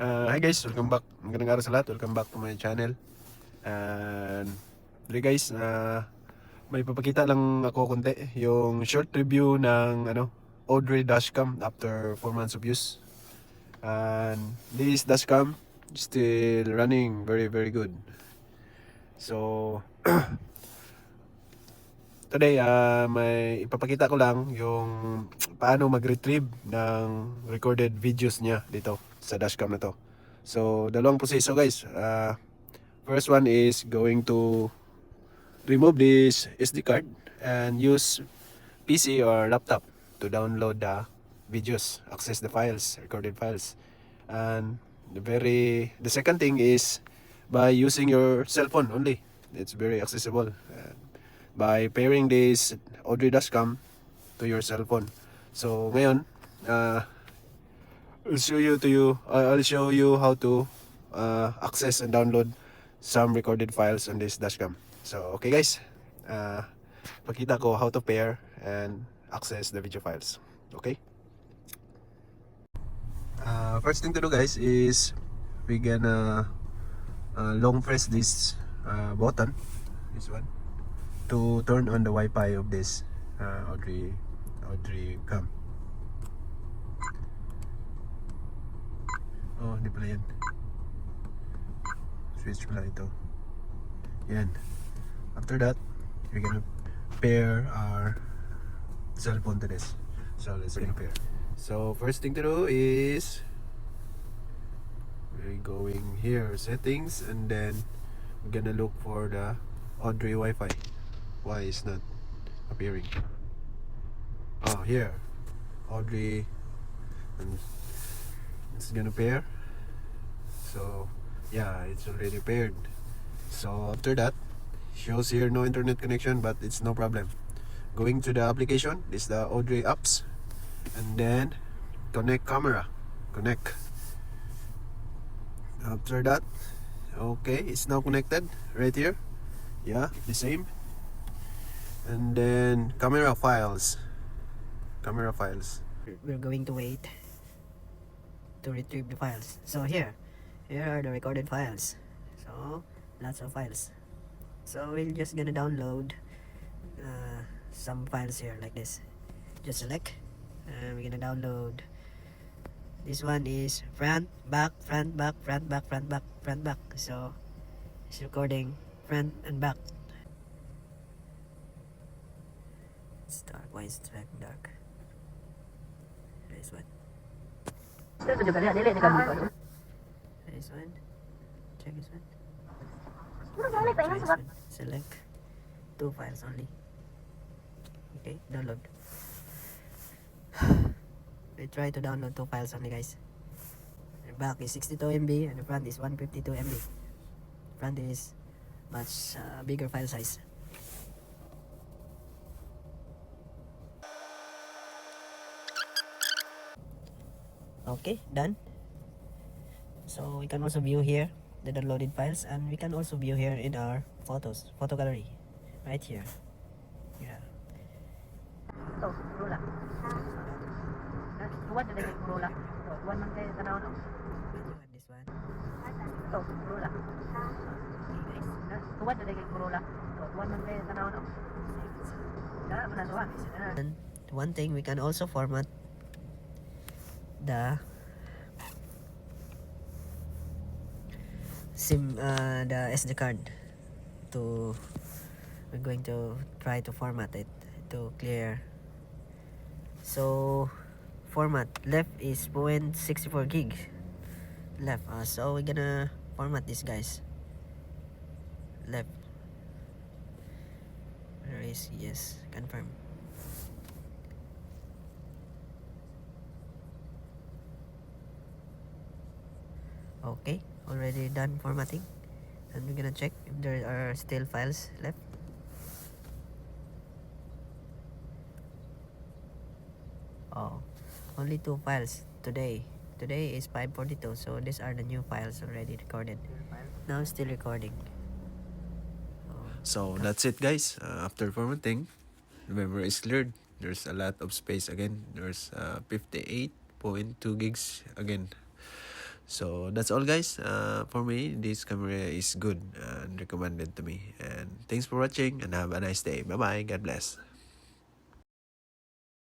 Hi guys, welcome back. Magandang araw sa lahat. Welcome back to my channel. And today guys, may papakita lang ako konti yung short review ng Odrey dashcam after 4 months of use. And this dashcam is still running very good. So today may ipapakita ko lang yung paano mag-retrieve ng recorded videos niya dito sa dashcam na to. So dalawang proseso guys. First one is going to remove this SD card and use PC or laptop to download the videos, access the files, recorded files. And the second thing is by using your cell phone only. It's very accessible. By pairing this Odrey dashcam to your cell phone. So ngayon, I'll show you how to access and download some recorded files on this dashcam. So okay guys, pakita ko how to pair and access the video files. Okay. First thing to do guys is we gonna long press this button, this one, to turn on the Wi-Fi of this Odrey cam. Oh, hindi pala yan. Switch pala ito. Yan. After that, we're gonna pair our cell phone to this. So let's gonna pair. So first thing to do is we're going here, settings, and then we're gonna look for the Odrey Wi-Fi. Why is not appearing? Oh, here, Odrey, and it's gonna pair. So yeah, it's already paired. So after that, shows here no internet connection, but it's no problem. Going to the application, this is the Odrey apps, and then connect camera, connect. After that, okay, it's now connected right here. Yeah, the same. And then camera files. We're going to wait to retrieve the files. So here are the recorded files. So lots of files. So we're just gonna download some files here like this. Just select and we're gonna download. This one is front, back, front, back, front, back, front, back, front, back. So it's recording front and back. It's dark. Why is it dark? This one. This one. Check this one. Try this one. Select 2 files only. Okay, download. We try to download 2 files only guys. The back is 62 MB and the front is 152 MB. Front is much bigger file size. Okay, done. So we can also view here the downloaded files, and we can also view here in our photo gallery right here. Yeah. So, rula. What did I get rula? One man kayo tanaw no. This one. So, rula. Okay guys. What did I get rula? One man kayo tanaw no. And one thing, we can also format the the SD card to, we're going to try to format it to clear. So format left is 0.64 gig left. So we're gonna format this guys. Left, erase, yes, confirm. Okay, already done formatting, and we're gonna check if there are still files left. Oh, only 2 files today. Today is 5:42, so these are the new files already recorded. Now still recording. So that's it guys. After formatting, remember it's cleared. There's a lot of space again. There's 58.2 gigs again. So that's all, guys. For me, this camera is good and recommended to me. And thanks for watching and have a nice day. Bye bye. God bless.